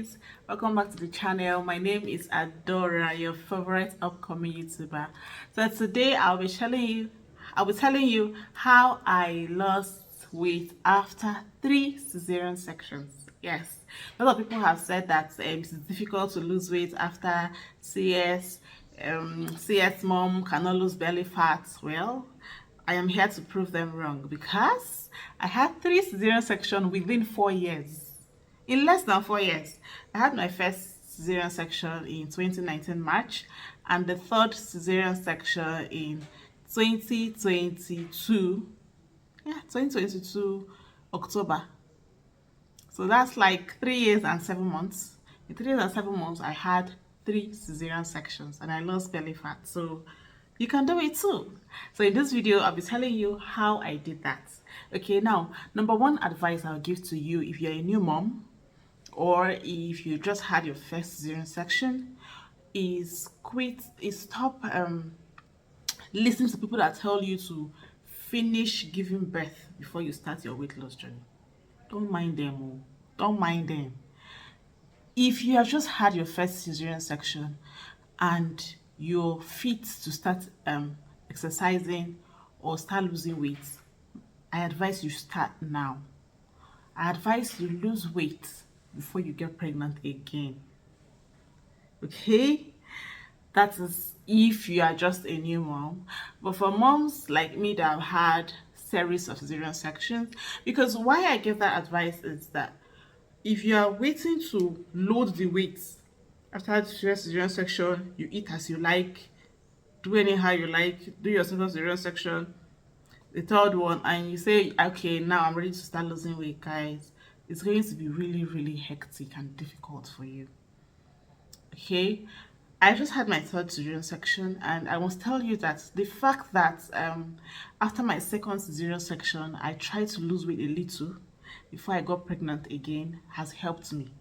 guys, welcome back to the channel. My name is Adora, your favorite upcoming YouTuber. So today I'll be telling you how I lost weight after 3 cesarean sections. Yes, a lot of people have said that it's difficult to lose weight after CS. CS mom cannot lose belly fat. Well, I am here to prove them wrong because I had 3 cesarean sections within 4 years. In less than 4 years, I had my first cesarean section in 2019 March and the third cesarean section in 2022. Yeah, 2022 October. So that's like 3 years and 7 months. In 3 years and 7 months, I had 3 cesarean sections and I lost belly fat. So you can do it too. So in this video, I'll be telling you how I did that. Okay, now, number one advice I'll give to you if you're a new mom or if you just had your first cesarean section is stop listening to people that tell you to finish giving birth before you start your weight loss journey. Don't mind them. Oh. Don't mind them. If you have just had your first cesarean section and you're fit to start exercising or start losing weight, I advise you start now. I advise you lose weight before you get pregnant again. Okay? That is if you are just a new mom. But for moms like me that have had series of cesarean sections, because why I give that advice is that if you are waiting to load the weight after the first cesarean section, you eat as you like, do anyhow you like, do your second cesarean section, the third one, and you say, okay, now I'm ready to start losing weight, guys, it's going to be really, really hectic and difficult for you. Okay, I just had my third cesarean section, and I must tell you that the fact that after my second cesarean section, I tried to lose weight a little before I got pregnant again has helped me.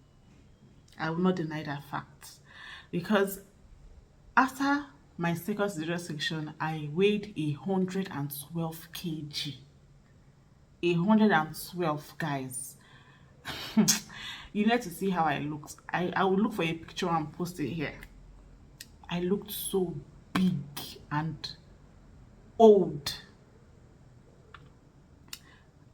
I will not deny that fact because after my second cesarean section, I weighed 112 kg. 112, guys. You need to see how I looked. I will look for a picture and post it here. I looked so big and old.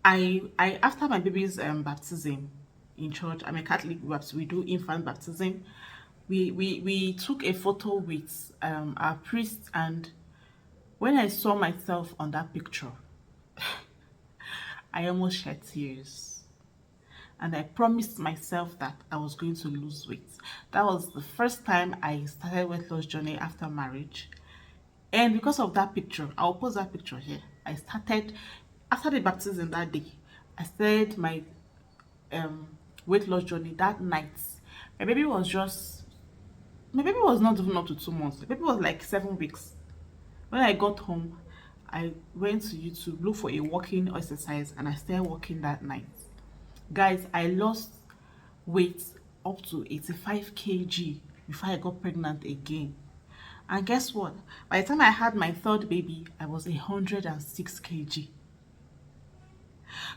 I after my baby's baptism in church, I'm a Catholic, we do infant baptism. We took a photo with our priest, and when I saw myself on that picture, I almost shed tears. And I promised myself that I was going to lose weight. That was the first time I started weight loss journey after marriage. And because of that picture, I'll post that picture here. I started, after the baptism that day, I started my weight loss journey that night. My baby was not even up to 2 months. My baby was like 7 weeks. When I got home, I went to YouTube, look for a walking exercise, and I started walking that night. Guys, I lost weight up to 85 kg before I got pregnant again. And guess what? By the time I had my third baby, I was 106 kg.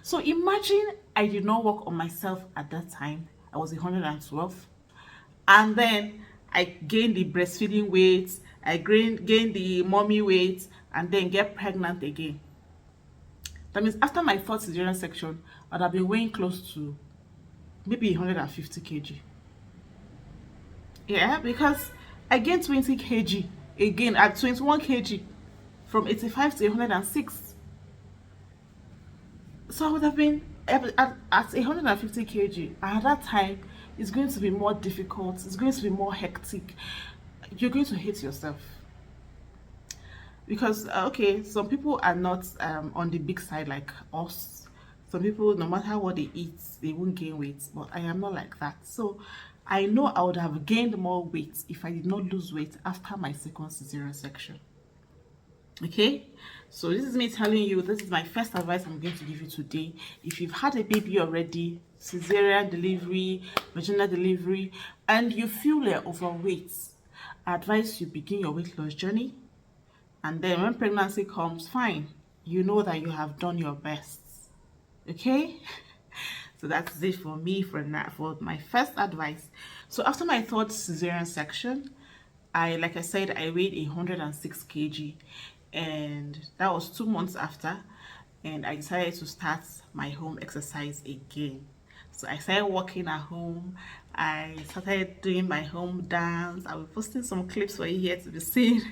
So imagine I did not work on myself at that time. I was 112. And then I gained the breastfeeding weight, I gained the mommy weight, and then get pregnant again. That means after my fourth cesarean section, I'd have been weighing close to maybe 150 kg. Yeah, because I gained 20 kg again at 21 kg from 85 to 106. So I would have been at 150 kg. And at that time, it's going to be more difficult. It's going to be more hectic. You're going to hate yourself. Because, okay, some people are not on the big side like us. Some people, no matter what they eat, they won't gain weight. But I am not like that. So I know I would have gained more weight if I did not lose weight after my second cesarean section. Okay, so this is me telling you, this is my first advice I'm going to give you today. If you've had a baby already, cesarean delivery, vaginal delivery, and you feel you're overweight, I advise you begin your weight loss journey. And then when pregnancy comes, fine, you know that you have done your best. Okay? So that's it for me for that, for my first advice. So after my third cesarean section, like I said, I weighed 106 kg, and that was 2 months after, and I decided to start my home exercise again. So I started walking at home. I started doing my home dance. I was posting some clips for you here to be seen.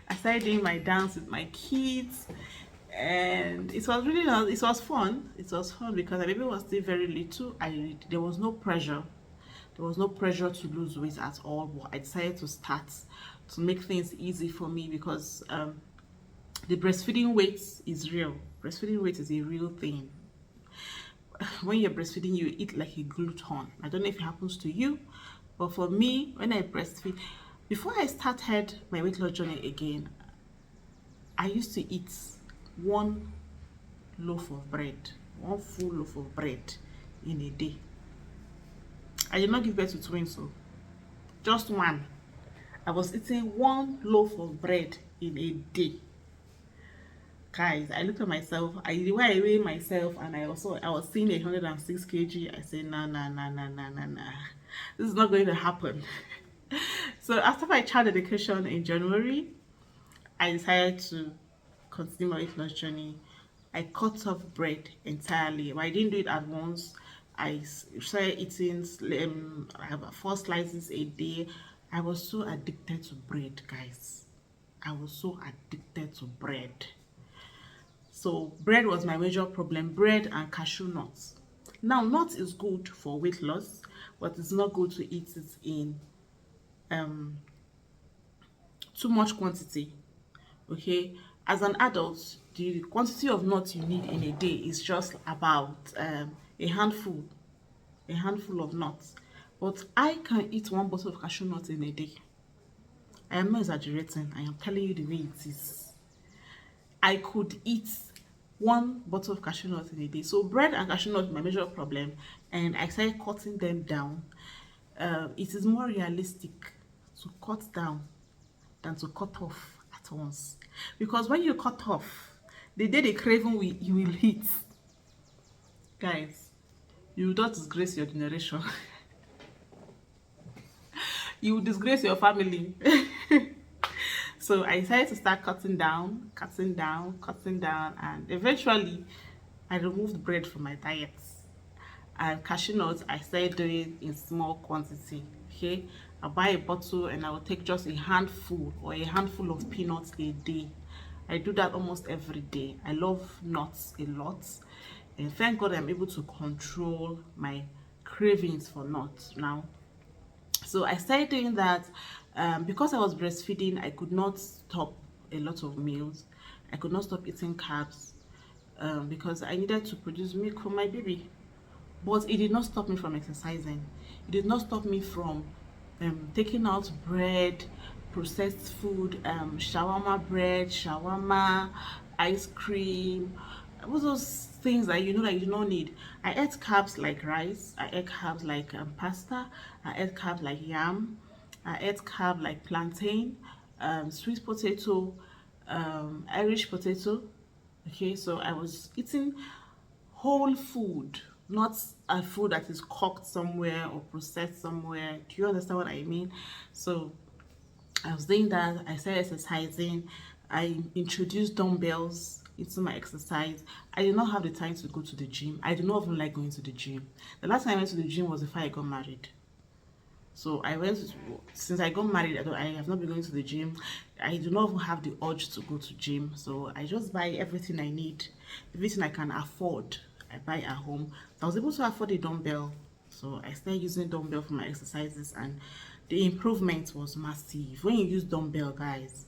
I started doing my dance with my kids, and it was really nice. It was fun. It was fun because my baby was still very little. There was no pressure. There was no pressure to lose weight at all. But I decided to start to make things easy for me because the breastfeeding weight is real. Breastfeeding weight is a real thing. When you're breastfeeding, you eat like a glutton. I don't know if it happens to you, but for me, when I breastfeed, before I started my weight loss journey again, I used to eat one loaf of bread, one full loaf of bread in a day. I did not give birth to twins, so just one. I was eating one loaf of bread in a day. Guys, I looked at myself, the way I weighed myself, and I was seeing 106 kg. I said, nah, this is not going to happen. So after my child education in January, I decided to continue my weight loss journey. I cut off bread entirely, but I didn't do it at once. I started eating I have 4 slices a day. I was so addicted to bread, guys. I was so addicted to bread. So bread was my major problem, bread and cashew nuts. Now, nuts is good for weight loss, but it's not good to eat it in too much quantity. Okay, as an adult, the quantity of nuts you need in a day is just about a handful of nuts. But I can eat 1 bottle of cashew nuts in a day. I am not exaggerating. I am telling you the way it is. I could eat 1 bottle of cashew nuts in a day. So bread and cashew nuts are my major problem, and I started cutting them down. It is more realistic to cut down than to cut off at once, because when you cut off, the day the craving you will hit, guys, you will not disgrace your generation. You will disgrace your family. So I decided to start cutting down, and eventually I removed bread from my diet. And cashew nuts, I started doing in small quantity. Okay, I'll buy a bottle and I will take just a handful or a handful of peanuts a day. I do that almost every day. I love nuts a lot, and thank God I'm able to control my cravings for nuts now. So I started doing that. Because I was breastfeeding, I could not stop a lot of meals. I could not stop eating carbs because I needed to produce milk for my baby. But it did not stop me from exercising. It did not stop me from taking out bread, processed food, shawarma bread, shawarma, ice cream, all those things that you know that you do not need. I ate carbs like rice. I ate carbs like pasta. I ate carbs like yam. I ate carb like plantain, sweet potato, Irish potato. Okay, so I was eating whole food, not a food that is cooked somewhere or processed somewhere. Do you understand what I mean? So I was doing that. I started exercising. I introduced dumbbells into my exercise. I did not have the time to go to the gym. I do not even like going to the gym. The last time I went to the gym was before I got married. So since I got married, I have not been going to the gym. I do not even have the urge to go to gym. So I just buy everything I need, everything I can afford, I buy at home. So I was able to afford a dumbbell. So I started using dumbbell for my exercises, and the improvement was massive. When you use dumbbell, guys,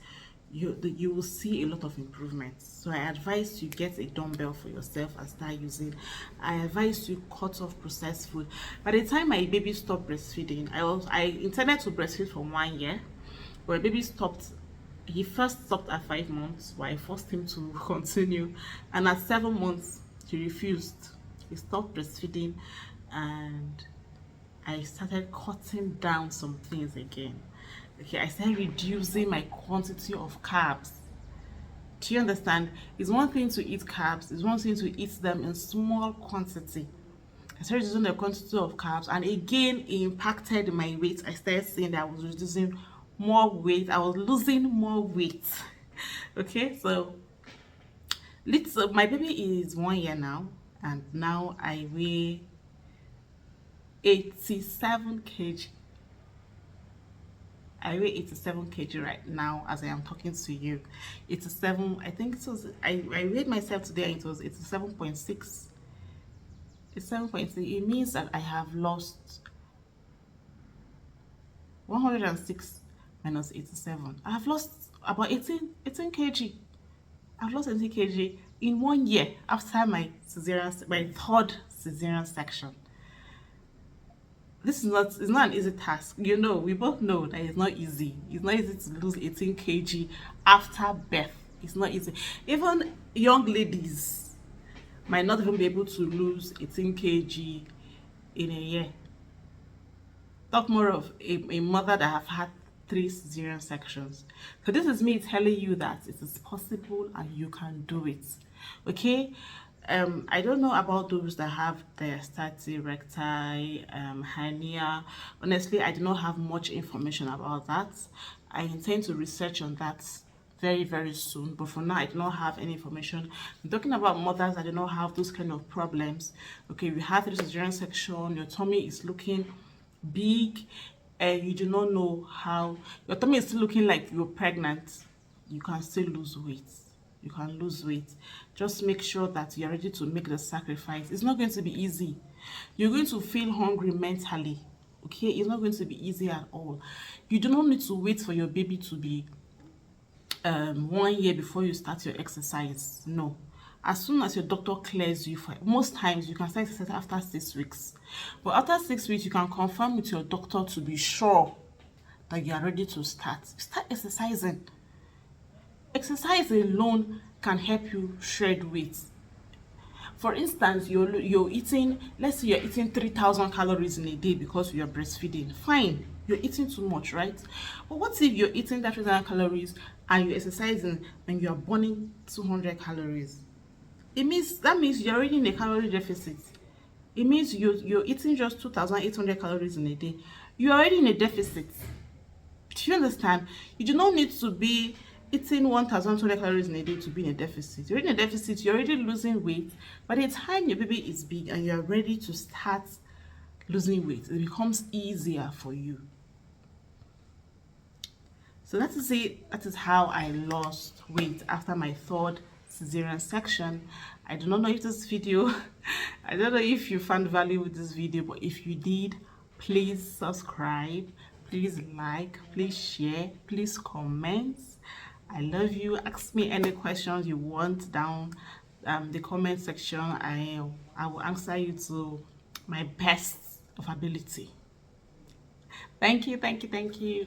you will see a lot of improvements. So I advise you get a dumbbell for yourself and start using. I advise you cut off processed food. By the time my baby stopped breastfeeding, I intended to breastfeed for 1 year, but my baby stopped. He first stopped at 5 months, but I forced him to continue, and at 7 months he refused. He stopped breastfeeding, and I started cutting down some things again. Okay, I started reducing my quantity of carbs. Do you understand? It's one thing to eat carbs, it's one thing to eat them in small quantity. I started reducing the quantity of carbs, and again it impacted my weight. I started seeing that I was reducing more weight, I was losing more weight. Okay, so little, my baby is 1 year now, and now I weigh 87 kg. I weigh 87 kg right now as I am talking to you. 87, I think it was, I weighed myself today and it was 87.6. It's 7.6. It means that I have lost 106 minus 87. I have lost about 18 kg. I've lost 18 kg in 1 year after my cesarean, my third cesarean section. This is not, it's not an easy task. You know, we both know that it's not easy. It's not easy to lose 18 kg after birth. It's not easy. Even young ladies might not even be able to lose 18 kg in a year. Talk more of a mother that have had 3 cesarean sections. So this is me telling you that it is possible and you can do it. Okay, I don't know about those that have diastatic recti hernia. Honestly, I do not have much information about that. I intend to research on that very soon, but for now I do not have any information. I'm talking about mothers that do not have those kind of problems. Okay, you have 3 cesarean section, your tummy is looking big, and you do not know how your tummy is still looking like you're pregnant. You can still lose weight. You can lose weight. Just make sure that you're ready to make the sacrifice. It's not going to be easy. You're going to feel hungry mentally. Okay, it's not going to be easy at all. You do not need to wait for your baby to be 1 year before you start your exercise. No, as soon as your doctor clears you, for most times you can start exercise after 6 weeks, but after 6 weeks you can confirm with your doctor to be sure that you are ready to start exercising. Exercise alone can help you shred weight. For instance, you're eating, let's say you're eating 3,000 calories in a day because you're breastfeeding. Fine, you're eating too much, right? But what if you're eating that 3,000 calories and you're exercising and you're burning 200 calories? That means you're already in a calorie deficit. It means you're eating just 2,800 calories in a day. You're already in a deficit. Do you understand? You do not need to be eating 1,200 calories in a day to be in a deficit. You're in a deficit, you're already losing weight. By the time your baby is big and you're ready to start losing weight, it becomes easier for you. So that is it. That is how I lost weight after my third cesarean section. I do not know if this video, I don't know if you found value with this video, but if you did, please subscribe, please like, please share, please comment. I love you. Ask me any questions you want down the comment section. I will answer you to my best of ability. Thank you.